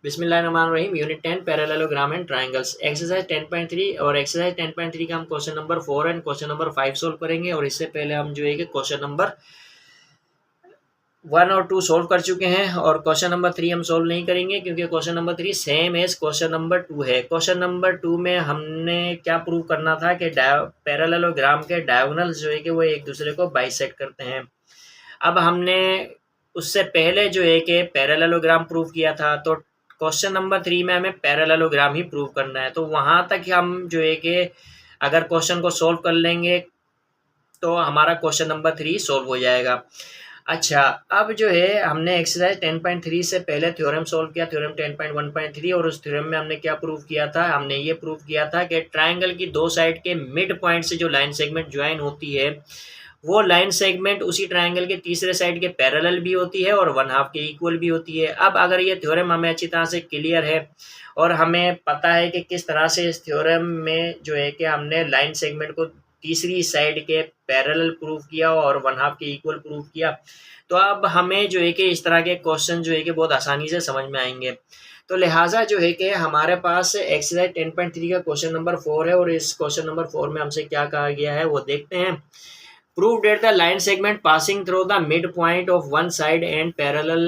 बिस्मिल्लाहिर्रहमानिर्रहीम। Unit 10 parallelogram and triangles exercise 10.3 और exercise 10.3 का हम question number 4 and question number 5 solve करेंगे। और इससे पहले हम जो है कि क्वेश्चन नंबर 1 और 2 सोल्व कर चुके हैं और क्वेश्चन नंबर 3 हम सोल्व नहीं करेंगे क्योंकि question number 3 same as question number 2 है। क्वेश्चन नंबर 2 में हमने क्या प्रूव करना था कि पैरेललोग्राम के डायगोनल्स जो है कि वो एक दूसरे को बाइसेक्ट करते हैं। अब हमने उससे पहले जो है कि पैरेललोग्राम प्रूव किया था, तो क्वेश्चन नंबर 3 में हमें पैरेललोग्राम ही प्रूव करना है। तो वहाँ तक हम जो है कि अगर क्वेश्चन को सोल्व कर लेंगे तो हमारा क्वेश्चन नंबर 3 सोल्व हो जाएगा। अच्छा, अब जो है हमने एक्सरसाइज 10.3 से पहले थ्योरम सोल्व किया, थ्योरम 10.1.3, और उस थ्योरम में हमने क्या प्रूव किया था? हमने ये प्रूव किया था कि ट्राइंगल की दो साइड के मिड पॉइंट से जो लाइन सेगमेंट ज्वाइन होती है, वो लाइन सेगमेंट उसी ट्राइंगल के तीसरे साइड के पैरेलल भी होती है और वन हाफ के इक्वल भी होती है। अब अगर ये थ्योरम हमें अच्छी तरह से क्लियर है और हमें पता है कि किस तरह से इस थ्योरम में जो है कि हमने लाइन सेगमेंट को तीसरी साइड के पैरेलल प्रूव किया और वन हाफ के इक्वल प्रूव किया, तो अब हमें जो है कि इस तरह के क्वेश्चन जो है कि बहुत आसानी से समझ में आएंगे। तो लिहाजा जो है कि हमारे पास एक्सरसाइज 10.3 का क्वेश्चन नंबर 4 है और इस क्वेश्चन नंबर 4 में हमसे क्या कहा गया है वो देखते हैं। Prove that the line segment passing through the midpoint of one side and parallel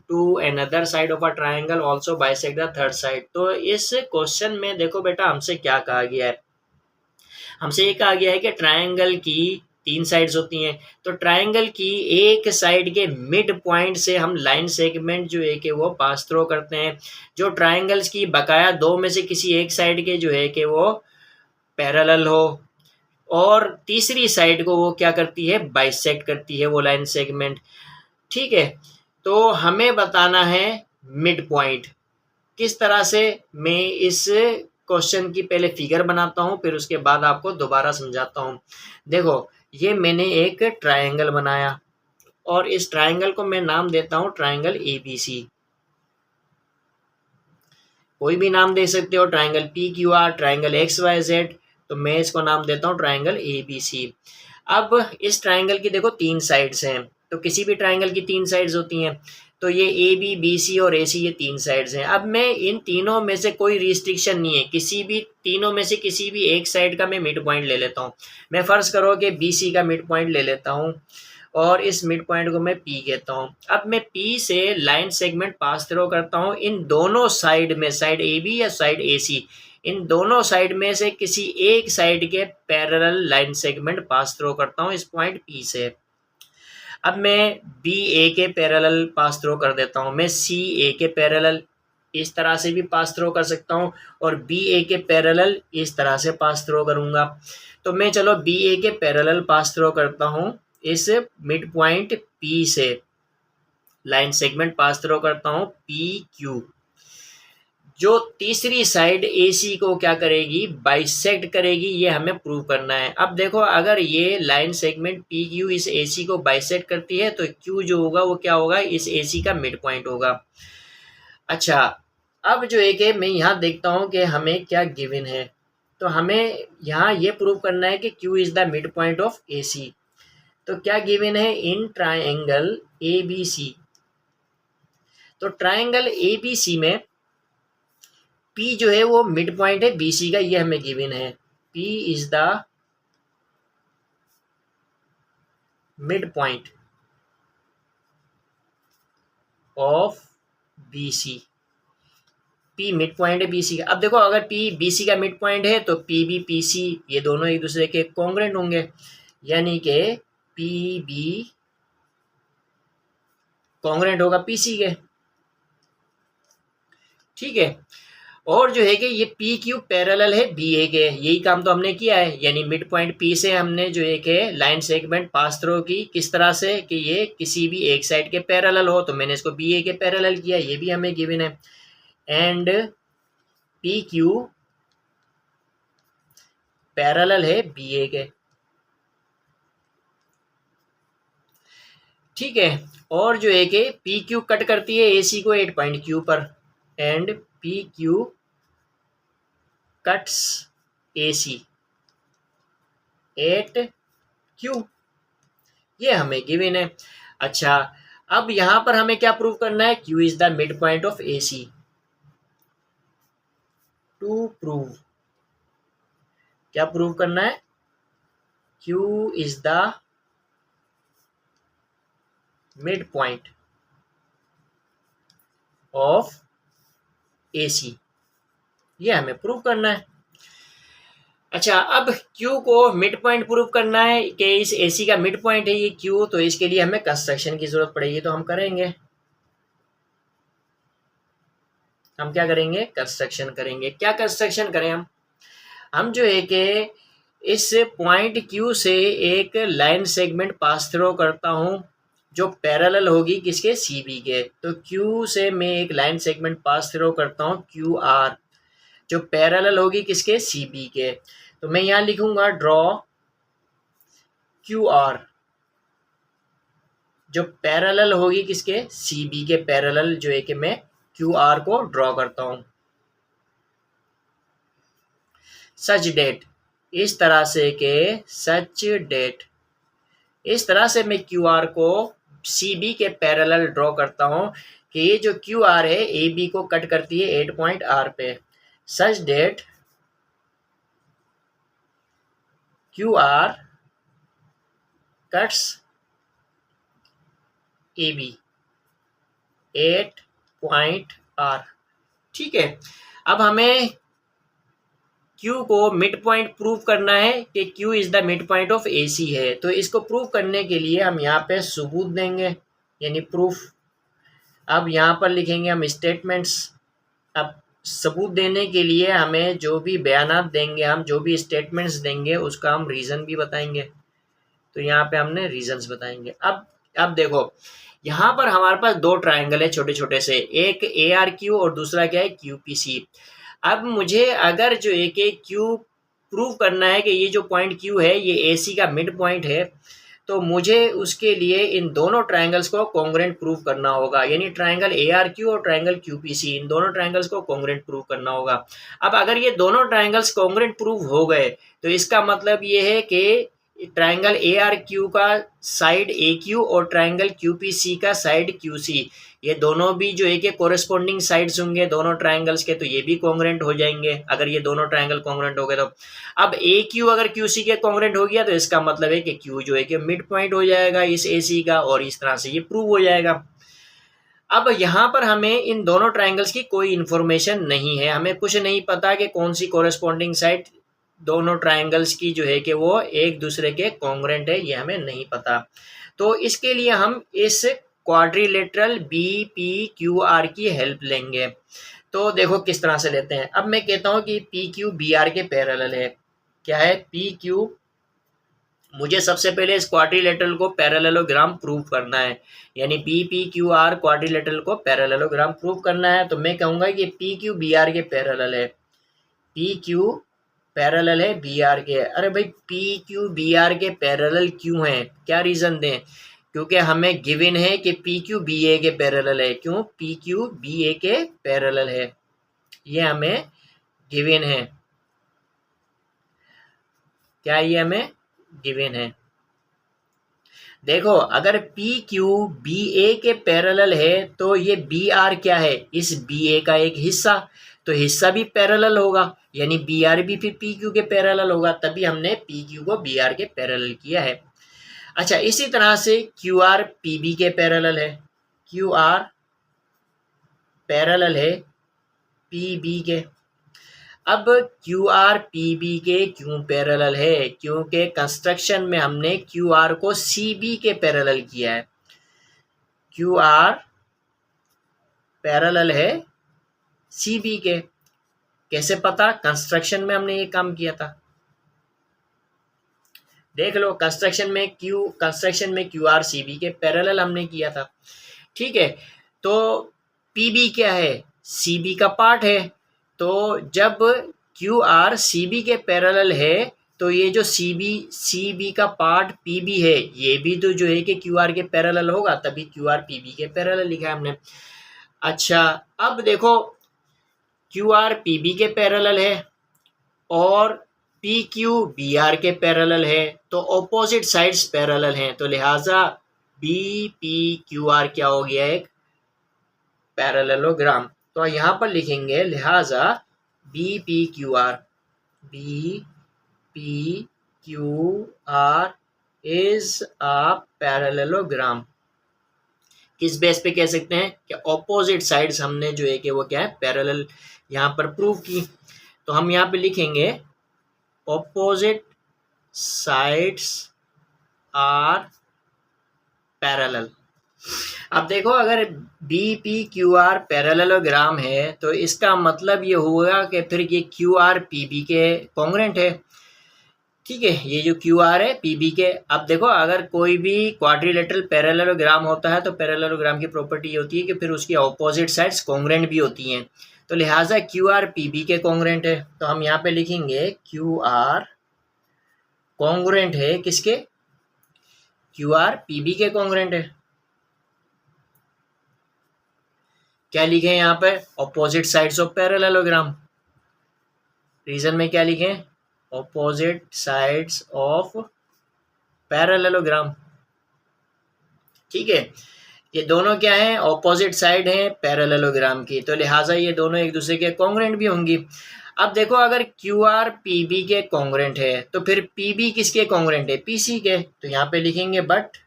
to another side of a triangle also bisect the third side। तो इस क्वेश्चन में देखो बेटा हमसे क्या कहा गया है। हमसे ये कहा गया है कि ट्रायंगल की 3 साइड्स होती हैं, तो ट्रायंगल की एक साइड के मिड पॉइंट से हम लाइन सेगमेंट जो है कि वो पास थ्रो करते हैं, जो ट्रायंगल्स की बकाया दो में से किसी एक साइड के जो है कि वो पैरेलल हो, और तीसरी साइड को वो क्या करती है? बाइसेक्ट करती है वो लाइन सेगमेंट। ठीक है, तो हमें बताना है मिड पॉइंट। किस तरह से? मैं इस क्वेश्चन की पहले फिगर बनाता हूँ, फिर उसके बाद आपको दोबारा समझाता हूँ। देखो, ये मैंने एक ट्रायंगल बनाया और इस ट्रायंगल को मैं नाम देता हूँ ट्रायंगल ABC। कोई भी नाम दे सकते हो, ट्रायंगल PQR, ट्रायंगल XYZ, तो मैं इसको नाम देता हूँ ट्रायंगल ABC। अब इस ट्रायंगल की देखो 3 साइड्स हैं, तो किसी भी ट्रायंगल की 3 साइड्स होती हैं, तो ये AB, BC और AC ये 3 साइड्स हैं। अब मैं इन तीनों में से कोई रिस्ट्रिक्शन नहीं है, किसी भी तीनों में से किसी भी एक साइड का मैं मिड पॉइंट ले लेता हूँ। मैं फ़र्ज़ करो कि BC का मिड पॉइंट ले लेता हूँ और इस मिड पॉइंट को मैं P कहता हूँ। अब मैं P से लाइन सेगमेंट पास थ्रो करता हूँ इन दोनों साइड में, साइड AB या साइड AC, इन दोनों साइड में से किसी एक साइड के parallel line segment pass through करता हूँ इस पॉइंट P से। अब मैं BA के पैरेलल पास थ्रो कर देता हूँ, मैं CA के पैरेलल इस तरह से भी पास थ्रो कर सकता हूँ और BA के पैरेलल इस तरह से पास थ्रो करूँगा। तो मैं चलो BA के पैरेलल पास थ्रो करता हूँ इस मिड पॉइंट P से, लाइन सेगमेंट पास थ्रो करता हूँ PQ। जो तीसरी साइड AC को क्या करेगी? बाइसेक्ट करेगी, ये हमें प्रूव करना है। अब देखो, अगर ये लाइन सेगमेंट PQ इस AC को बाइसेक्ट करती है तो Q जो होगा वो क्या होगा? इस AC का मिड पॉइंट होगा। अच्छा, अब जो है कि मैं यहाँ देखता हूँ कि हमें क्या गिवन है, तो हमें यहाँ ये प्रूव करना है कि Q is the mid point of AC। तो क्या गिवन है? इन ट्राइंगल ABC, तो ट्राइंगल ABC में P जो है वो मिड पॉइंट है BC का, ये हमें गिवन है। P is the mid point of BC। P mid point है BC का। अब देखो, अगर P BC का मिड पॉइंट है तो P भी PC, ये दोनों एक दूसरे के कॉन्ग्रुएंट होंगे, यानी कि P भी कॉन्ग्रुएंट होगा PC के। ठीक है, और जो है कि ये PQ पैरेलल है BA के, यही काम तो हमने किया है। यानी मिड पॉइंट P से हमने जो है कि लाइन सेगमेंट पास थ्रो की, किस तरह से? कि ये किसी भी एक साइड के पैरेलल हो, तो मैंने इसको BA के पैरेलल किया, ये भी हमें गिवन है। एंड PQ पैरेलल है BA के। ठीक है, और जो है कि PQ कट करती है AC को 8 पॉइंट Q पर, and PQ cuts AC at Q, ये हमें गिवन है। अच्छा, अब यहाँ पर हमें क्या प्रूव करना है? Q is the mid point of AC। To prove, क्या प्रूव करना है? Q is the mid point of AC, ये हमें प्रूव करना है। अच्छा, अब Q को मिड पॉइंट प्रूव करना है कि इस AC का मिड पॉइंट है ये Q, तो इसके लिए हमें कंस्ट्रक्शन की जरूरत पड़ेगी, तो हम करेंगे, हम क्या करेंगे? कंस्ट्रक्शन करेंगे। क्या कंस्ट्रक्शन करें हम जो है कि इस पॉइंट Q से एक लाइन सेगमेंट पास थ्रू करता हूं जो पैरेलल होगी किसके? CB के। तो Q से मैं एक लाइन सेगमेंट पास थ्रू करता हूं QR, जो पैरेलल होगी किसके? CB के। तो मैं यहां लिखूंगा ड्रॉ QR, जो पैरेलल होगी किसके? CB के पैरेलल, जो है कि मैं QR को ड्रॉ करता हूं। सच डेट, इस तरह से के सच डेट, इस तरह से मैं QR को CB के पैरेलल ड्रॉ करता हूं कि ये जो QR है AB को कट करती है 8 पॉइंट R पे। Such that QR cuts AB 8 point R। ठीक है, अब हमें Q को मिड पॉइंट प्रूव करना है कि Q is the mid point of AC है। तो इसको प्रूव करने के लिए हम यहाँ पे सबूत देंगे, यानी प्रूफ। अब यहाँ पर लिखेंगे हम स्टेटमेंट्स। अब सबूत देने के लिए हमें जो भी बयानात देंगे, हम जो भी स्टेटमेंट्स देंगे, उसका हम रीज़न भी बताएंगे। तो यहाँ पे हमने रीजंस बताएंगे। अब देखो, यहाँ पर हमारे पास दो ट्रायंगल है छोटे छोटे से, एक ARQ और दूसरा क्या है? QPC। अब मुझे अगर जो एक Q प्रूव करना है कि ये जो पॉइंट Q है ये AC का मिड पॉइंट है, तो मुझे उसके लिए इन दोनों ट्रायंगल्स को कॉन्ग्रुएंट प्रूव करना होगा, यानी ट्रायंगल ARQ और ट्रायंगल QPC, इन दोनों ट्रायंगल्स को कॉन्ग्रुएंट प्रूव करना होगा। अब अगर ये दोनों ट्रायंगल्स कॉन्ग्रुएंट प्रूव हो गए तो इसका मतलब ये है कि ट्रायंगल ARQ का साइड AQ और ट्रायंगल QPC का साइड QC, ये दोनों भी जो है कि कोरेस्पोंडिंग साइड्स होंगे दोनों ट्रायंगल्स के, तो ये भी कॉन्ग्रुएंट हो जाएंगे अगर ये दोनों ट्रायंगल कॉन्ग्रुएंट हो गए तो। अब AQ अगर QC के कॉन्ग्रुएंट हो गया तो इसका मतलब है कि Q जो है कि मिड पॉइंट हो जाएगा इस AC का, और इस तरह से ये प्रूव हो जाएगा। अब यहाँ पर हमें इन दोनों ट्रायंगल्स की कोई इन्फॉर्मेशन नहीं है, हमें कुछ नहीं पता कि कौन सी कोरेस्पोंडिंग साइड दोनों ट्रायंगल्स की जो है कि वो एक दूसरे के कॉन्ग्रुएंट है, ये हमें नहीं पता। तो इसके लिए हम इस क्वाड्रिलेटरल BPQR की हेल्प लेंगे। तो देखो किस तरह से लेते हैं। अब मैं कहता हूँ कि PQBR के पैरेलल है। क्या है? PQ, मुझे सबसे पहले इस क्वाड्रिलेटरल को पैरेललोग्राम प्रूव करना है, यानी BPQR क्वाड्रिलेटरल को पैरेललोग्राम प्रूव करना है। तो मैं कहूँगा कि PQBR के पैरेलल है, PQ पैरेलल है BR के। अरे भाई, PQBR के पैरेलल क्यों हैं? क्या रीज़न दें? क्योंकि हमें गिवन है कि PQBA के पैरेलल है। क्यों? PQBA के पैरेलल है, ये हमें गिवन है। क्या ये हमें गिवन है? देखो, अगर PQBA के पैरेलल है तो ये BR क्या है? इस BA का एक हिस्सा, तो हिस्सा भी पैरेलल होगा, यानी BR भी फिर PQ के पैरेलल होगा, तभी हमने PQ को BR के पैरेलल किया है। अच्छा, इसी तरह से QR PB के पैरेलल है, QR पैरेलल है PB के। अब QR PB के क्यों पैरेलल है? क्योंकि कंस्ट्रक्शन में हमने QR को CB के पैरेलल किया है। QR पैरेलल है CB के। कैसे पता? कंस्ट्रक्शन में हमने ये काम किया था, देख लो। कंस्ट्रक्शन में QR CB के पैरेलल हमने किया था। ठीक है, तो PB क्या है? CB का पार्ट है। तो जब QR CB के पैरेलल है तो ये जो CB का पार्ट PB है, ये भी तो जो है कि QR के पैरेलल होगा, तभी QR PB के पैरेलल लिखा है हमने। अच्छा, अब देखो, QR PB के पैरेलल है और PQ BR के पैरेलल है, तो ऑपोजिट साइड्स पैरेलल हैं, तो लिहाजा BPQR क्या हो गया? एक पैरेललोग्राम। तो यहाँ पर लिखेंगे लिहाजा BPQR इज अ पैरेललोग्राम। किस बेस पे कह सकते हैं कि ऑपोजिट साइड्स हमने जो है कि वो क्या है पैरेलल यहाँ पर प्रूव की। तो हम यहाँ पे लिखेंगे ऑपोजिट साइड्स आर पैरेलल। अब देखो अगर BPQR पैरेललोग्राम है तो इसका मतलब ये हुआ कि फिर ये QR PB के कॉन्ग्रेंट है। ठीक है, ये जो QR है PB के। अब देखो अगर कोई भी क्वाड्रिलेटरल पैरेललोग्राम होता है तो पैरेललोग्राम की प्रॉपर्टी ये होती है कि फिर उसकी ऑपोजिट साइड्स कॉन्ग्रेंट भी होती हैं। तो लिहाजा QR PB के कॉन्ग्रेंट है। तो हम यहाँ पे लिखेंगे QR कॉन्ग्रेंट है किसके? QR PB के कॉन्ग्रेंट है। क्या लिखे यहाँ पे? Opposite sides of parallelogram. Reason में क्या लिखे? Opposite sides of parallelogram. ठीक है, ये दोनों क्या है? ऑपोजिट साइड है पैरेललोग्राम की, तो लिहाजा ये दोनों एक दूसरे के कॉन्ग्रेंट भी होंगी। अब देखो अगर QR PB के कॉन्ग्रेंट है तो फिर PB किसके कॉन्ग्रेंट है? PC के। तो यहाँ पे लिखेंगे बट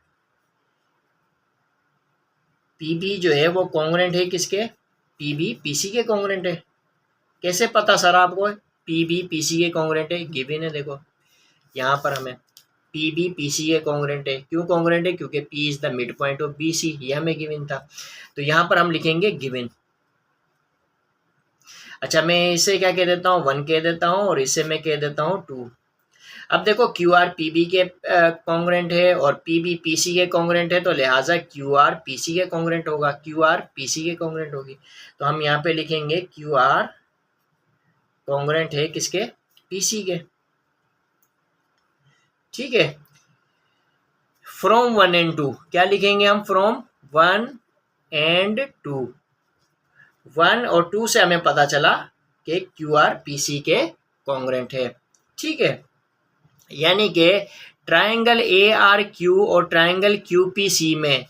PB जो है वो कॉन्ग्रेंट है किसके? PB PC के कॉन्ग्रेंट है। कैसे पता सर आपको? PB PC के कॉन्ग्रेंट है, गिवन है। देखो यहाँ पर हमें PB PC के कॉन्ग्रेंट है। क्यों कॉन्ग्रेंट है? क्योंकि P is the mid point of BC, ये हमें गिवन था। तो यहाँ पर हम लिखेंगे गिवन। अच्छा, मैं इसे क्या कह देता हूँ? 1 कह देता हूँ और इसे मैं कह देता हूँ 2। अब देखो QR PB के कॉन्ग्रेंट है और PB PC के कॉन्ग्रेंट है, तो लिहाजा QR PC के कॉन्ग्रेंट होगा, QR PC के कॉन्ग्रेंट होगी। तो हम यहाँ पे लिखेंगे QR कॉन्ग्रेंट है किसके? PC के। ठीक है, फ्रॉम 1 and 2 क्या लिखेंगे हम? From 1 and 2। 1 और 2 से हमें पता चला कि QR PC के कॉन्ग्रेंट है। ठीक है, यानी कि ट्रायंगल ARQ और ट्रायंगल QPC में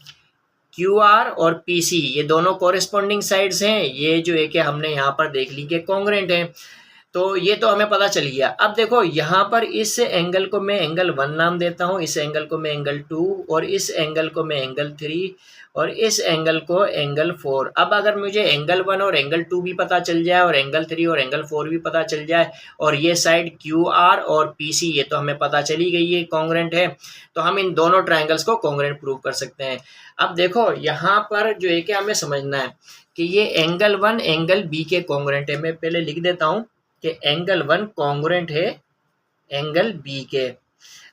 QR और PC ये दोनों कॉरेस्पॉन्डिंग साइड्स हैं। ये जो है कि हमने यहाँ पर देख ली कि कॉन्ग्रेंट है, तो ये तो हमें पता चल गया। अब देखो यहाँ पर इस एंगल को मैं एंगल 1 नाम देता हूँ, इस एंगल को मैं एंगल 2 और इस एंगल को मैं एंगल 3 और इस एंगल को एंगल 4। अब अगर मुझे एंगल 1 और एंगल 2 भी पता चल जाए और एंगल 3 और एंगल 4 भी पता चल जाए और ये साइड QR और PC ये तो हमें पता चली गई है कॉन्ग्रेंट है, तो हम इन दोनों ट्राइंगल्स को कॉन्ग्रेंट प्रूव कर सकते हैं। अब देखो यहाँ पर जो है कि हमें समझना है कि ये एंगल 1 एंगल B के कॉन्ग्रेंट है। मैं पहले लिख देता हूँ कि एंगल 1 कॉन्ग्रेंट है एंगल B के।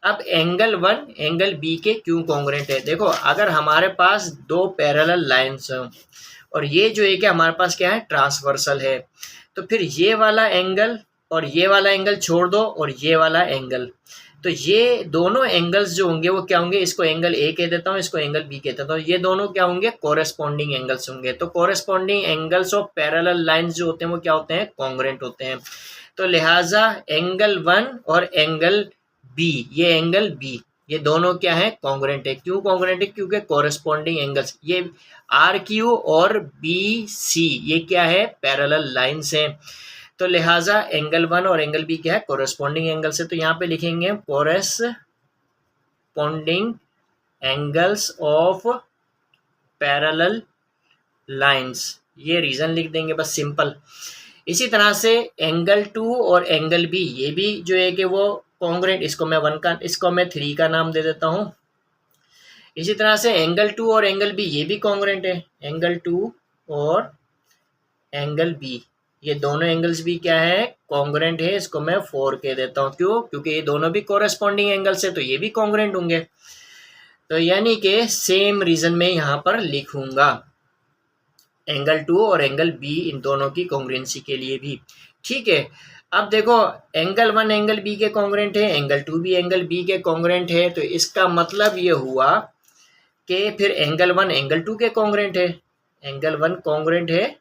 अब एंगल 1 एंगल B के क्यों कॉन्ग्रेंट है? देखो अगर हमारे पास दो पैरेलल लाइंस हैं और ये जो है कि हमारे पास क्या है? ट्रांसवर्सल है, तो फिर ये वाला एंगल और ये वाला एंगल छोड़ दो और ये वाला एंगल, तो ये दोनों एंगल्स जो होंगे वो क्या होंगे? इसको एंगल A कह देता हूँ, इसको एंगल B कहता हूँ। ये दोनों क्या होंगे? कोरेस्पॉन्डिंग एंगल्स होंगे। तो corresponding angles of parallel lines जो होते हैं वो क्या होते हैं? कॉन्ग्रेंट होते हैं। तो लिहाजा एंगल 1 और एंगल B, ये एंगल B ये दोनों क्या है? कॉन्ग्रेंट है। क्यों कॉन्ग्रेंट है? क्योंकि कोरेस्पॉन्डिंग एंगल्स ये RQ और BC ये क्या है? पैरेलल लाइंस हैं। तो लिहाजा एंगल 1 और एंगल B क्या है? कोरेस्पॉन्डिंग एंगल से। तो यहाँ पे लिखेंगे corresponding angles of parallel lines, ये रीजन लिख देंगे बस सिंपल। इसी तरह से एंगल 2 और एंगल B ये भी जो है कि वो कॉन्ग्रेंट, इसको मैं 1 का, इसको मैं 3 का नाम दे देता हूँ। इसी तरह से एंगल 2 और एंगल B ये भी कॉन्ग्रेंट है। एंगल 2 और एंगल B ये दोनों एंगल्स भी क्या है? कॉन्ग्रेंट है। इसको मैं 4 कह देता हूँ। क्यों? क्योंकि ये दोनों भी कोरेस्पॉन्डिंग एंगल्स है, तो ये भी कॉन्ग्रेंट होंगे। तो यानी कि सेम रीजन में यहाँ पर लिखूंगा एंगल 2 और एंगल B इन दोनों की कॉन्ग्रेंसी के लिए भी। ठीक है, अब देखो एंगल 1 एंगल B के कॉन्ग्रेंट है, एंगल 2 भी एंगल B के कॉन्ग्रेंट है, तो इसका मतलब ये हुआ कि फिर एंगल 1 एंगल 2 के कॉन्ग्रेंट है। एंगल 1 कॉन्ग्रेंट है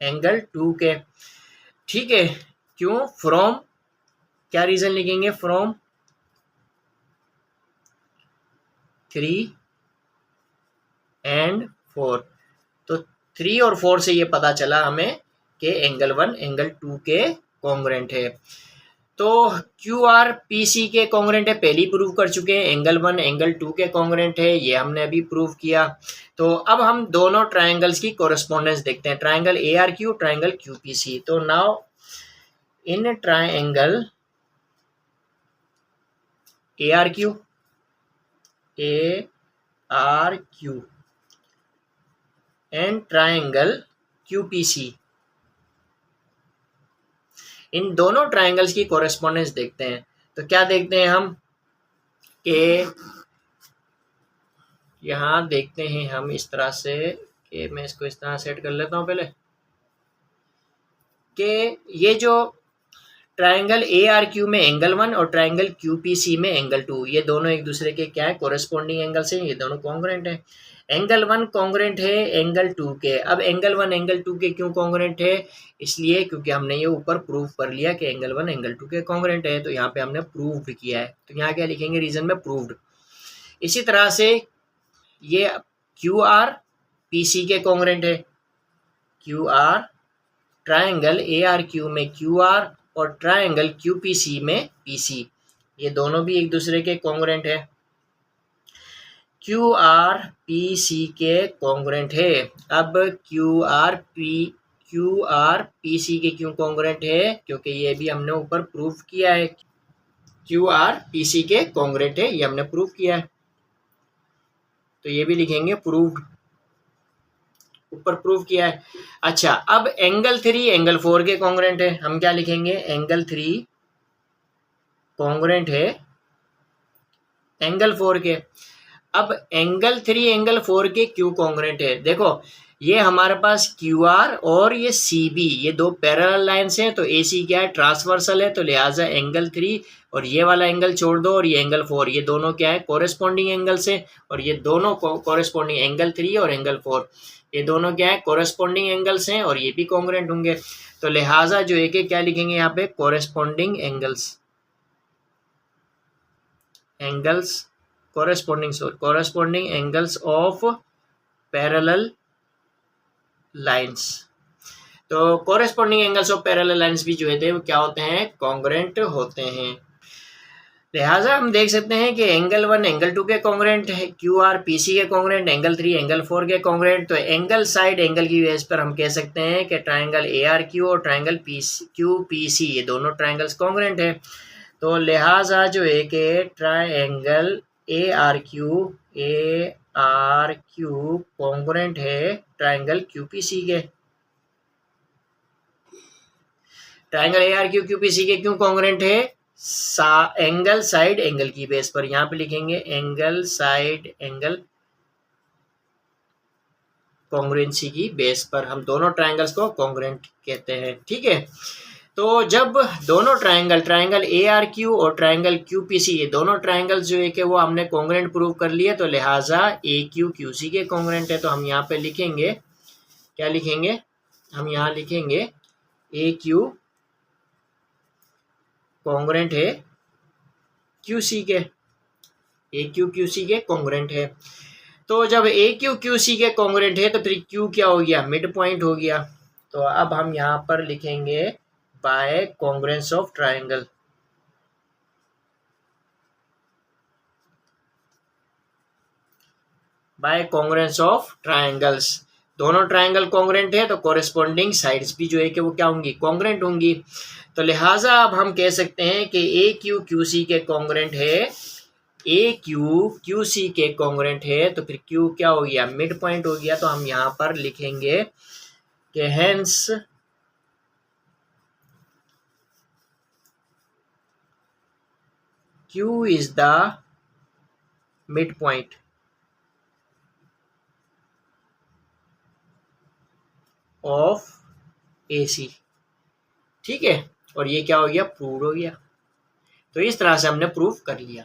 एंगल 2 के। ठीक है, क्यों? फ्रॉम, क्या रीजन लिखेंगे? From 3 and 4। तो 3 और 4 से ये पता चला हमें के एंगल 1 एंगल 2 के कॉन्ग्रेंट है। तो क्यू आर पी सी के कॉन्ग्रेंट है, पहले ही प्रूव कर चुके हैं। एंगल 1 एंगल 2 के कॉन्ग्रेंट है, ये हमने अभी प्रूव किया। तो अब हम दोनों ट्राइंगल्स की कोरेस्पोंडेंस देखते हैं, triangle A R q, triangle Q P c. तो now in triangle A R q and triangle Q P c, इन दोनों ट्राइंगल्स की कोरेस्पोंडेंस देखते हैं। तो क्या देखते हैं हम कि यहाँ देखते हैं हम इस तरह से कि मैं इसको इस तरह सेट कर लेता हूँ पहले, कि ये जो ट्राइंगल ए आर क्यू में एंगल 1 और ट्राइंगल क्यू पी सी में एंगल 2, ये दोनों एक दूसरे के क्या है, कोरेस्पोंडिंग एंगल्स हैं, ये दोनों कॉन्ग्रेंट है। एंगल 1 कॉन्ग्रेंट है एंगल 2 के। अब एंगल 1 एंगल 2 के क्यों कॉन्ग्रेंट है, इसलिए क्योंकि हमने ये ऊपर प्रूव कर लिया कि एंगल 1 एंगल 2 के कॉन्ग्रेंट है, तो यहाँ पे हमने प्रूव्ड किया है। तो यहाँ क्या लिखेंगे, रीजन में प्रूव्ड। इसी तरह से ये क्यू आर पी सी के कॉन्ग्रेंट है, Q R triangle A R Q में क्यू आर और ट्राइंगल क्यू पी सी में पी सी, ये दोनों भी एक दूसरे के कॉन्ग्रेंट है। क्यू आर पी सी के कॉन्ग्रेंट है। अब क्यू आर पी सी के क्यों कॉन्ग्रेंट है, क्योंकि ये भी हमने ऊपर प्रूव किया है, क्यू आर पी सी के कॉन्ग्रेंट है, ये हमने प्रूव किया है। तो ये भी लिखेंगे प्रूव्ड, ऊपर प्रूव किया है। अच्छा, अब एंगल 3 एंगल 4 के कॉन्ग्रेंट है, हम क्या लिखेंगे, एंगल 3 कॉन्ग्रेंट है एंगल 4 के। अब एंगल 3 एंगल 4 के क्यों कॉन्ग्रेंट है, देखो ये हमारे पास क्यू आर और ये सी बी, ये दो पैरेलल लाइन्स हैं, तो ए सी क्या है, ट्रांसवर्सल है, तो लिहाजा एंगल 3 और ये वाला एंगल छोड़ दो और ये एंगल 4, ये दोनों क्या है, कोरेस्पॉन्डिंग एंगल्स है, और ये दोनों कोरेस्पॉन्डिंग एंगल 3 और एंगल 4, ये दोनों क्या है, कोरेस्पॉन्डिंग एंगल्स हैं, और ये भी कॉन्ग्रेंट होंगे। तो लिहाजा जो एक क्या लिखेंगे यहाँ पे, corresponding angles corresponding angles of parallel lines। तो corresponding angles of parallel lines भी जो है वो क्या होते हैं, कॉन्ग्रेंट होते हैं। लिहाजा हम देख सकते हैं कि एंगल 1 एंगल 2 के कॉन्ग्रेंट है, क्यू आर पी सी के कॉन्ग्रेंट, एंगल 3 एंगल 4 के कॉन्ग्रेंट। तो एंगल साइड एंगल की बेस पर हम कह सकते हैं कि ट्राइंगल ए आर क्यू और ट्राइंगल क्यू पी सी, ये दोनों ट्राइंगल्स कॉन्ग्रेंट है। तो लिहाजा जो है कि triangle A R Q congruent है ट्राइंगल क्यू पी सी के। Triangle A R Q P C के क्यों कॉन्ग्रेंट है, एंगल साइड एंगल की बेस पर, यहां पे लिखेंगे एंगल साइड एंगल कॉन्ग्रेंसी की बेस पर हम दोनों ट्राइंगल्स को कॉन्ग्रेंट कहते हैं। ठीक है, तो जब दोनों ट्राइंगल ए आर क्यू और ट्राइंगल क्यू पी सी, ये दोनों ट्राइंगल्स जो है कि वो हमने कॉन्ग्रेंट प्रूव कर लिए, तो लिहाजा ए क्यू क्यू सी के कॉन्ग्रेंट है। तो हम यहाँ पे लिखेंगे, क्या लिखेंगे, हम यहाँ लिखेंगे ए क्यू कॉन्ग्रेंट है क्यू सी के, ए क्यू क्यू सी के कॉन्ग्रेंट है। तो जब ए क्यू क्यू सी के कॉन्ग्रेंट है तो फिर क्यू क्या हो गया, मिड पॉइंट हो गया। तो अब हम यहाँ पर लिखेंगे by congruence of triangle, by congruence of triangles. दोनों ट्राइंगल कॉन्ग्रेंट है तो कोरेस्पॉन्डिंग साइड्स भी जो है कि वो क्या होंगी, कॉन्ग्रेंट होंगी। तो लिहाजा अब हम कह सकते हैं कि ए क्यू क्यू सी के कॉन्ग्रेंट है, ए क्यू क्यू सी के कॉन्ग्रेंट है, तो फिर क्यू क्या हो गया, मिड पॉइंट हो गया। तो हम यहाँ पर लिखेंगे कि hence q is the mid point of a c. ठीक है, और ये क्या हो गया, प्रूव हो गया। तो इस तरह से हमने प्रूव कर लिया।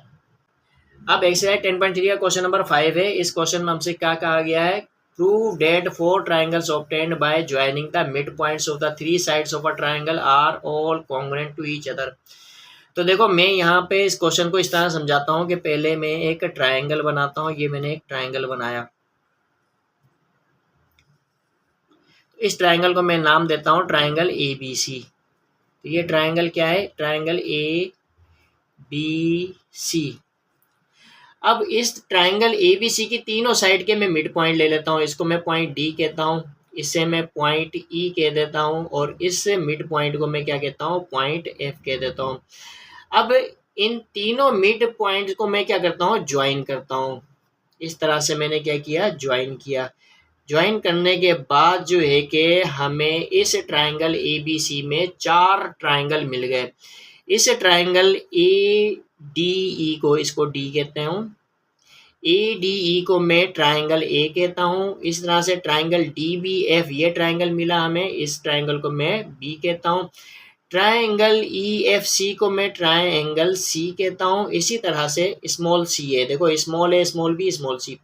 अब एक्सरसाइज 10.3 का क्वेश्चन नंबर 5 है। इस क्वेश्चन में हमसे क्या कहा गया है, prove that 4 triangles obtained by joining the mid points of the 3 sides of a triangle are all congruent to each other. तो देखो मैं यहाँ पे इस क्वेश्चन को इस तरह समझाता हूँ कि पहले मैं एक ट्राइंगल बनाता हूँ, ये मैंने एक ट्राइंगल बनाया। इस ट्राइंगल को मैं नाम देता हूँ ट्राइंगल ABC। तो ये ट्राइंगल क्या है? Triangle ABC। अब इस ट्राइंगल ABC की तीनों साइड के मैं मिड पॉइंट ले लेता हूँ। इसको मैं पॉइंट D कहता हूँ, इससे मैं पॉइंट E कह देता हूँ, और इस मिड पॉइंट को मैं क्या कहता हूँ? पॉइंट F कह देता हूँ। अब इन तीनों मिड पॉइंट को मैं क्या करता हूँ? ज्वाइन करता हूँ। इस तरह से मैंने क्या किया? ज्वाइन किया। ज्वाइन करने के बाद जो है कि हमें इस ट्राइंगल ABC में 4 ट्राइंगल मिल गए। इस ट्राइंगल ADE को, इसको D कहते हूँ, ADE को मैं ट्राइंगल A कहता हूँ। इस तरह से ट्राइंगल DBF, ये ट्राइंगल मिला हमें, इस ट्राइंगल को मैं B कहता हूँ। ट्राइंगल EFC को मैं ट्राइंगल C कहता हूँ। इसी तरह से स्मॉल C है, देखो स्मॉल है, स्मॉल B, स्मॉल C।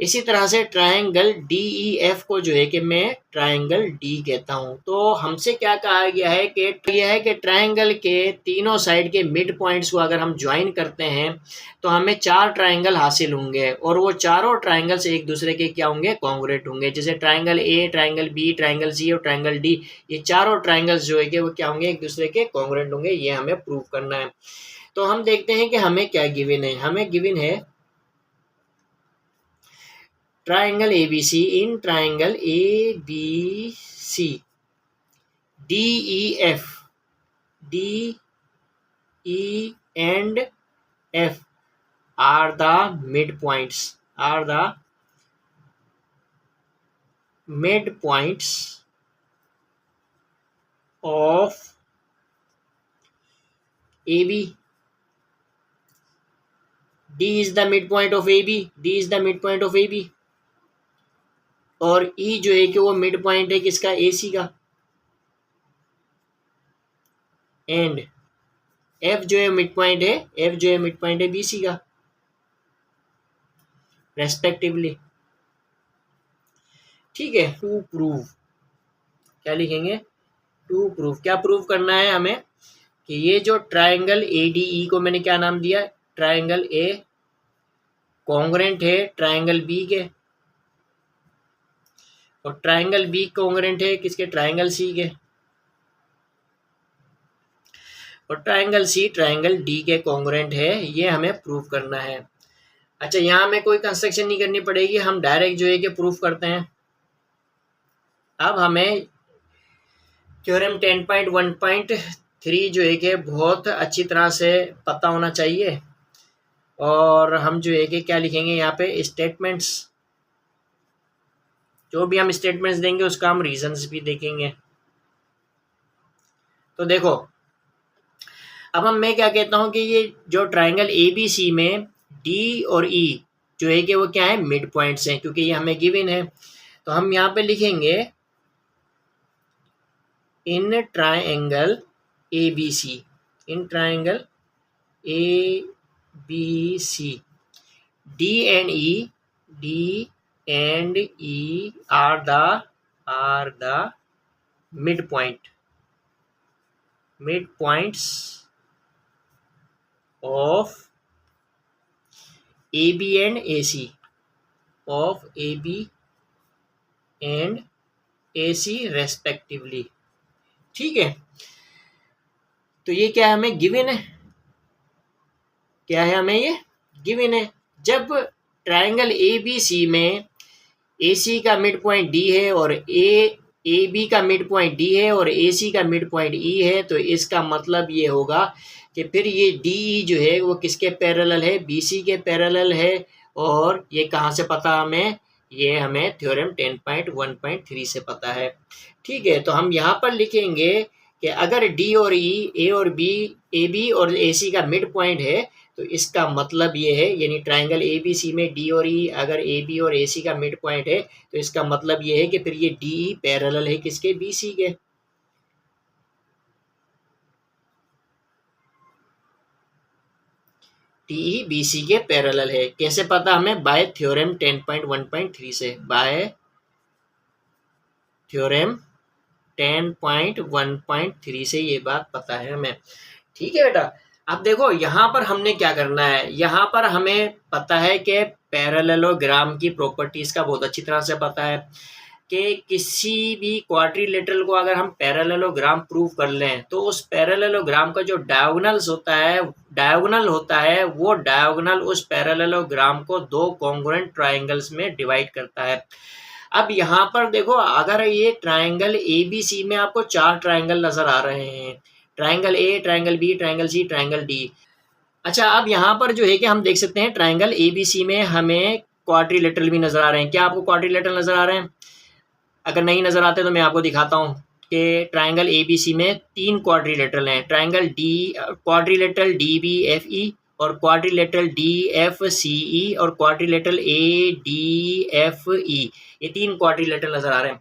इसी तरह से ट्राइंगल DEF को जो है कि मैं ट्राइंगल D कहता हूँ। तो हमसे क्या कहा गया है कि यह है कि ट्राइंगल के तीनों साइड के मिड पॉइंट्स को अगर हम ज्वाइन करते हैं तो हमें 4 ट्राइंगल हासिल होंगे, और वो चारों ट्राइंगल्स एक दूसरे के क्या होंगे? कॉन्ग्रुएंट होंगे। जैसे triangle A, triangle B, triangle C और ट्राइंगल D, ये चारों ट्राइंगल्स जो है कि वो क्या होंगे? एक दूसरे के कॉन्ग्रुएंट होंगे। ये हमें प्रूव करना है। तो हम देखते हैं कि हमें क्या गिवन है। हमें गिवन है triangle ABC, in triangle ABC, DEF, D, E and F are the midpoints, are the midpoints of AB. D is the midpoint of AB, D is the midpoint of AB, और E जो है कि वो mid point है किसका? AC का। And F जो है मिड पॉइंट है, F जो है मिड पॉइंट है BC का, रेस्पेक्टिवली। ठीक है। टू प्रूव, क्या लिखेंगे? To prove. क्या प्रूव करना है हमें? कि ये जो ट्राइंगल ADE को मैंने क्या नाम दिया? ट्राइंगल A कॉन्ग्रुएंट है ट्राइंगल B के, और ट्राइंगल B कॉन्ग्रुएंट है किसके? ट्राइंगल C के, और ट्राइंगल C ट्राइंगल D के कॉन्ग्रुएंट है। ये हमें प्रूव करना है। अच्छा, यहाँ हमें कोई कंस्ट्रक्शन नहीं करनी पड़ेगी, हम डायरेक्ट जो है कि प्रूफ करते हैं। अब हमें थ्योरम 10.1.3 जो है कि बहुत अच्छी तरह से पता होना चाहिए, और हम जो है कि क्या लिखेंगे यहाँ पे? स्टेटमेंट्स। जो भी हम स्टेटमेंट्स देंगे उसका हम रीजंस भी देखेंगे। तो देखो, अब मैं क्या कहता हूँ कि ये जो ट्राइंगल ABC में D और E जो है कि वो क्या है? मिड पॉइंट्स हैं, क्योंकि ये हमें गिवन है। तो हम यहाँ पे लिखेंगे in triangle ABC, in triangle ABC, D and E are the midpoints of AB and AC, of AB and AC respectively। ठीक है। तो ये क्या है? हमें गिवन है। क्या है? हमें ये गिवन है। जब ट्राइंगल ABC में AC का मिड पॉइंट D है, और AB का मिड पॉइंट D है, और AC का मिड पॉइंट E है, तो इसका मतलब ये होगा कि फिर ये DE जो है वो किसके पैरेलल है? BC के पैरेलल है। और ये कहाँ से पता हमें? ये हमें थ्योरम 10.1.3 से पता है। ठीक है। तो हम यहाँ पर लिखेंगे कि अगर D और E, A और B, AB और AC का मिड पॉइंट है, तो इसका मतलब ये है, यानी ट्राइंगल ABC में D और E अगर AB और AC का मिड पॉइंट है, तो इसका मतलब ये है कि फिर ये DE पैरेलल है किसके? BC के। DE BC के पैरेलल है। कैसे पता हमें? बाय थ्योरम 10.1.3 से, बाय थ्योरम 10.1.3 से ये बात पता है हमें। ठीक है बेटा। अब देखो यहाँ पर हमने क्या करना है। यहाँ पर हमें पता है कि पैरेललोग्राम की प्रॉपर्टीज का बहुत अच्छी तरह से पता है। कि किसी भी क्वाड्रिलेटरल को अगर हम पैरेललोग्राम प्रूव कर लें तो उस पैरेललोग्राम का जो डायगोनल होता है वो डायगोनल उस पैरेललोग्राम को दो कॉन्ग्रुएंट ट्राइंगल्स में डिवाइड करता है। अब यहाँ पर देखो, अगर ये ट्राइंगल ABC में आपको चार ट्राइंगल नजर आ रहे हैं, triangle A, triangle B, triangle C, triangle D। अच्छा, अब यहाँ पर जो है कि हम देख सकते हैं ट्राइंगल ABC में हमें क्वाड्रिलेटरल भी नजर आ रहे हैं। क्या आपको क्वाड्रिलेटरल नजर आ रहे हैं? अगर नहीं नजर आते तो मैं आपको दिखाता हूँ कि ट्राइंगल ABC में तीन क्वाड्रिलेटरल हैं, क्वाड्रिलेटरल DBFE और क्वाड्रिलेटरल DFCE और क्वाड्रिलेटरल ADFE। ये तीन क्वाड्रिलेटरल नजर आ रहे हैं।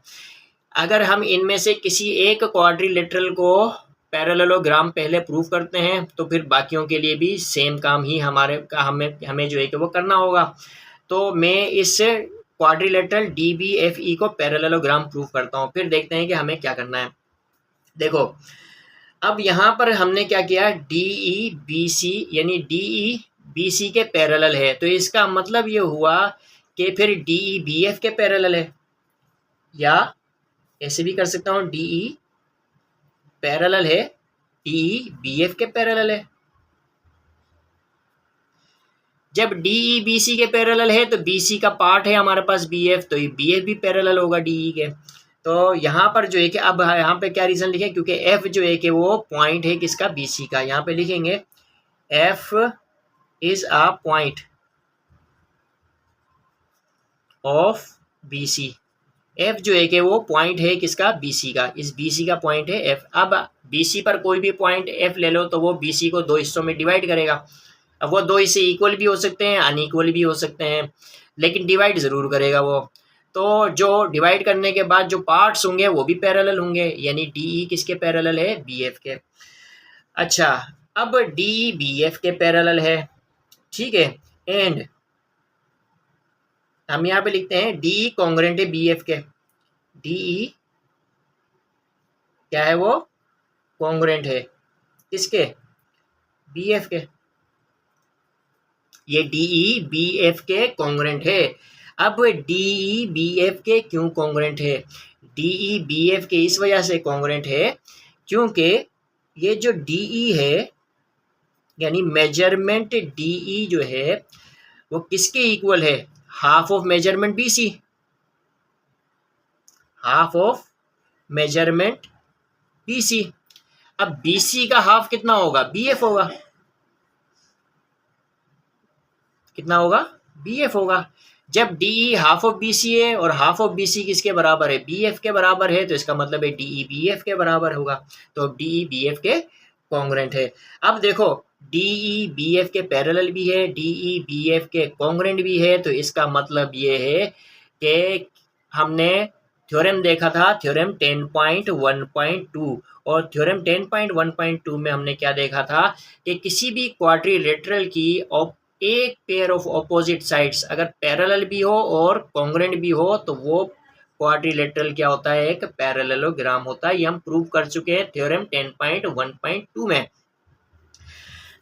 अगर हम इनमें से किसी एक क्वाड्रिलेटरल को पैरेललोग्राम पहले प्रूफ करते हैं तो फिर बाकियों के लिए भी सेम काम ही हमें जो है कि वो करना होगा। तो मैं इस क्वाड्रिलेटरल DBFE को पैरेललोग्राम प्रूफ करता हूँ, फिर देखते हैं कि हमें क्या करना है। देखो, अब यहाँ पर हमने क्या किया, DEBC यानी DEBC के पैरेलल है, तो इसका मतलब ये हुआ कि फिर DEBF के पैरेलल है, या ऐसे भी कर सकता हूँ DE पैरेलल है DEBF के पैरेलल है। जब DEBC के पैरेलल है तो BC का पार्ट है हमारे पास BF, तो ये BF भी पैरेलल होगा DE के। तो यहाँ पर जो है कि अब यहाँ पे क्या रीज़न लिखें, क्योंकि F जो है कि वो पॉइंट है किसका, BC का। यहाँ पे लिखेंगे F is a point of BC। F जो है कि वो पॉइंट है किसका, BC का। इस BC का पॉइंट है F। अब BC पर कोई भी पॉइंट F ले लो तो वो BC को दो हिस्सों में डिवाइड करेगा। अब वो दो हिस्से इक्वल भी हो सकते हैं, अनइक्वल भी हो सकते हैं, लेकिन डिवाइड ज़रूर करेगा वो। तो जो डिवाइड करने के बाद जो पार्ट्स होंगे वो भी पैरेलल होंगे, यानी DE किसके पैरेलल है, BF के। अच्छा, अब DE BF के पैरेलल है, ठीक है। एंड हम यहाँ पे लिखते हैं DE कॉन्ग्रुएंट है BF के। DE क्या है, वो कॉन्ग्रुएंट है किसके, BF के। ये DE BF के कॉन्ग्रुएंट है। अब DE BF के क्यों कॉन्ग्रुएंट है? DE BF के इस वजह से कॉन्ग्रुएंट है क्योंकि ये जो DE है यानी मेजरमेंट DE जो है वो किसके इक्वल है, half of measurement BC। Half of measurement BC। अब BC का हाफ कितना होगा, BF होगा। कितना होगा, BF होगा। जब DE हाफ ऑफ BC है और हाफ ऑफ BC किसके बराबर है, BF के बराबर है, तो इसका मतलब है DE BF के बराबर होगा। तो DE BF के कॉन्ग्रुएंट है। अब देखो, DE BF के पैरेलल भी है, DE BF के कॉन्ग्रुएंट भी है, तो इसका मतलब ये है कि हमने थ्योरम देखा था, थ्योरम 10.1.2, और थ्योरम 10.1.2 में हमने क्या देखा था कि किसी भी क्वाड्रिलेटरल की एक पेयर ऑफ ऑपोजिट साइड्स अगर पैरेलल भी हो और कॉन्ग्रुएंट भी हो तो वो क्वाड्रिलेटरल क्या होता है, एक पैरेललोग्राम होता है। ये हम प्रूव कर चुके हैं थ्योरम 10.1.2 में।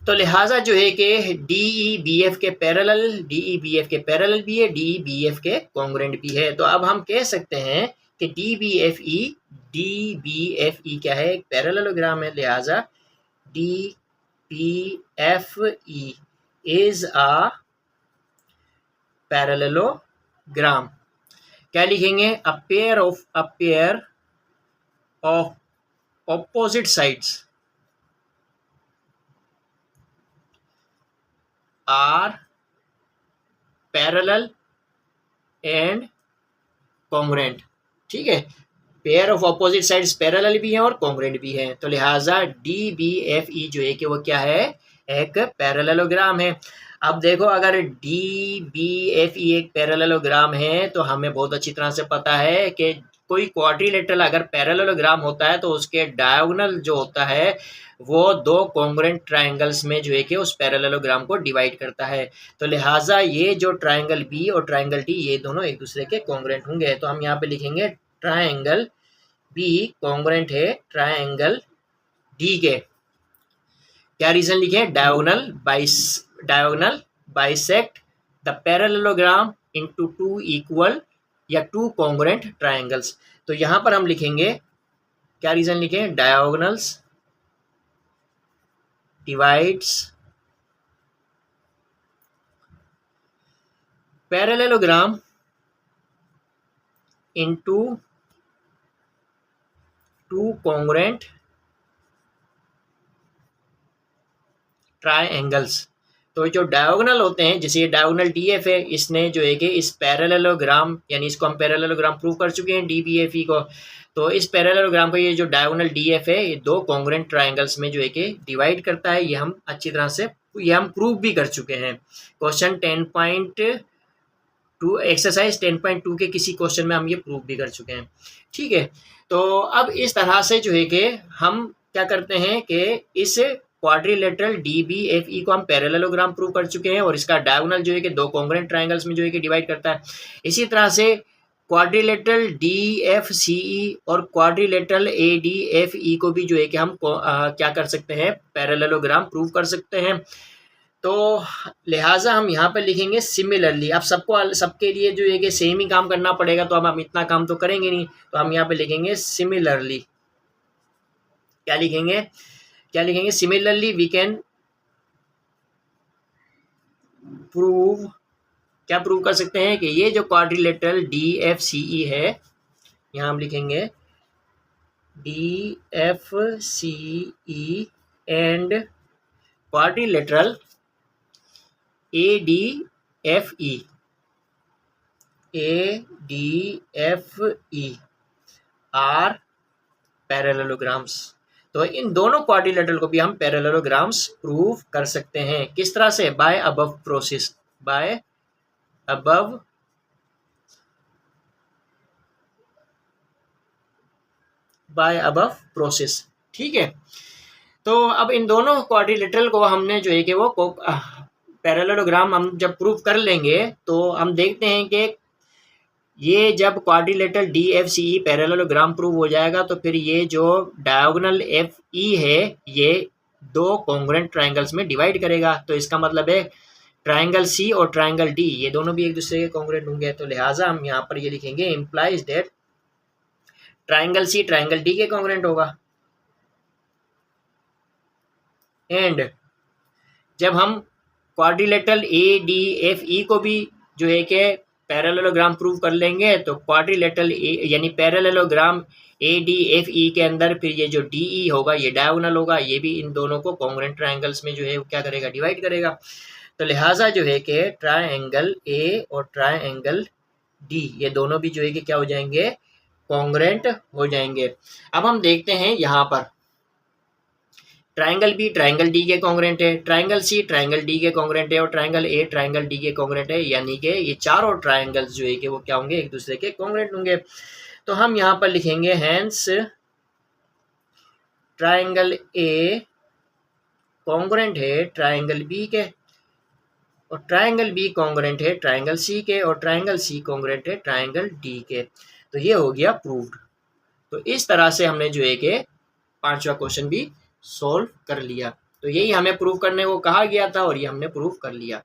तो लिहाजा जो है कि DE BF के पैरेलल भी है, DE BF के कॉन्ग्रुएंट भी है। तो अब हम कह सकते हैं कि DBFE क्या है, एक पैरेललोग्राम है, लिहाजा DBFE is a parallelogram। क्या लिखेंगे, a pair of opposite sides are parallel and congruent। ठीक है, pair of opposite sides parallel भी हैं और कॉन्ग्रुएंट भी हैं, तो लिहाजा DBFE जो है कि वो क्या है, एक पैरेललोग्राम है। अब देखो, अगर DBFE एक पैरेललोग्राम है तो हमें बहुत अच्छी तरह से पता है कि कोई क्वाड्रिलेटरल अगर पैरेललोग्राम होता है तो उसके डायगोनल जो होता है वो दो कॉन्ग्रुएंट ट्राइंगल्स में जो है कि उस पैरेललोग्राम को डिवाइड करता है। तो लिहाजा ये जो ट्राइंगल B और ट्राइंगल D ये दोनों एक दूसरे के कॉन्ग्रुएंट होंगे। तो हम यहाँ पे लिखेंगे ट्राइंगल B कॉन्ग्रुएंट है ट्राइंगल D के। क्या रीजन लिखे, diagonal bisect the parallelogram into two equal या टू कॉन्ग्रुएंट ट्रायंगल्स। तो यहाँ पर हम लिखेंगे, क्या रीजन लिखें, diagonals divides parallelogram into two congruent triangles. तो जो डायगोनल होते हैं, जैसे ये डायगोनल डीएफ है, इसने जो है कि इस पैरेललोग्राम, यानी इसको हम पैरेललोग्राम प्रूव कर चुके हैं डीबीएफई को, तो इस पैरेललोग्राम का ये जो डायगोनल डीएफ है, ये दो कॉन्ग्रुएंट ट्रायंगल्स में जो है कि डिवाइड करता है। ये हम अच्छी तरह से ये हम प्रूव भी कर चुके हैं। क्वेश्चन 10.2 एक्सरसाइज 10.2 के किसी क्वेश्चन में हम ये प्रूव भी कर चुके हैं। ठीक है, तो अब इस तरह से जो है कि हम क्या करते हैं कि इस क्वाड्रिलेटरल डीबीएफई को हम पैरेललोग्राम प्रूव कर चुके हैं और इसका डायगोनल जो है कि दो कॉन्ग्रुएंट ट्रायंगल्स में जो है कि डिवाइड करता है। इसी तरह से क्वाड्रिलेटरल डीएफसीई और क्वाड्रिलेटरल एडीएफई को भी जो है कि हम क्या कर सकते हैं, पैरेललोग्राम प्रूव कर सकते हैं। तो लिहाजा हम यहाँ पर लिखेंगे सिमिलरली। अब सबके लिए जो है कि सेम ही काम करना पड़ेगा, तो हम इतना काम तो करेंगे नहीं, तो हम यहाँ पे लिखेंगे सिमिलरली। क्या लिखेंगे, सिमिलरली वी कैन प्रूव, क्या प्रूव कर सकते हैं कि ये जो क्वाड्रिलेटरल डीएफसीई है, यहाँ हम लिखेंगे डीएफसीई एंड क्वाड्रिलेटरल एडीएफई आर पैरेललोग्राम्स। तो इन दोनों क्वाड्रिलेटरल को भी हम पैरेललोग्राम्स प्रूव कर सकते हैं। किस तरह से, by above process, by above process. ठीक है, तो अब इन दोनों क्वाड्रिलेटरल को हमने जो है कि वो पैरेललोग्राम हम जब प्रूव कर लेंगे, तो हम देखते हैं कि ये जब क्वाड्रिलेटरल डीएफसीई पैरेललोग्राम प्रूव हो जाएगा, तो फिर ये जो डायगोनल एफई है, ये दो कॉन्ग्रुएंट ट्रायंगल्स में डिवाइड करेगा। तो इसका मतलब है ट्रायंगल सी और ट्रायंगल डी, ये दोनों भी एक दूसरे के कॉन्ग्रुएंट होंगे। तो लिहाजा हम यहाँ पर ये लिखेंगे, implies that triangle C triangle D के कॉन्ग्रुएंट होगा। एंड जब हम क्वाड्रिलेटरल एडीएफई को भी जो है कि पैरेललोग्राम प्रूव कर लेंगे, तो क्वाड्रिलेटरल यानी पैरेललोग्राम एडीएफई के अंदर फिर ये जो डीई होगा, ये डायगोनल होगा, ये भी इन दोनों को कॉन्ग्रुएंट ट्रायंगल्स में जो है क्या करेगा, डिवाइड करेगा। तो लिहाजा जो है कि ट्रायंगल ए और ट्रायंगल डी, ये दोनों भी जो है कि क्या हो जाएंगे, कॉन्ग्रुएंट हो जाएंगे। अब हम देखते हैं यहाँ पर ट्रायंगल बी ट्रायंगल डी के कॉन्ग्रुएंट है, ट्रायंगल सी ट्रायंगल डी के कॉन्ग्रुएंट है, और ट्रायंगल ए ट्रायंगल डी के कॉन्ग्रुएंट है। यानी कि ये चारों ट्रायंगल्स जो है कि वो क्या होंगे, एक दूसरे के कॉन्ग्रुएंट होंगे। तो हम यहाँ पर लिखेंगे हेंस ट्रायंगल ए कॉन्ग्रुएंट है ट्रायंगल बी के, और ट्रायंगल बी कॉन्ग्रुएंट है ट्रायंगल सी के, और ट्रायंगल सी कॉन्ग्रुएंट है ट्रायंगल डी के। तो ये हो गया प्रूव्ड। तो इस तरह से हमने जो है कि पांचवा क्वेश्चन भी सोल्व कर लिया। तो यही हमें प्रूव करने को कहा गया था और ये हमने प्रूव कर लिया।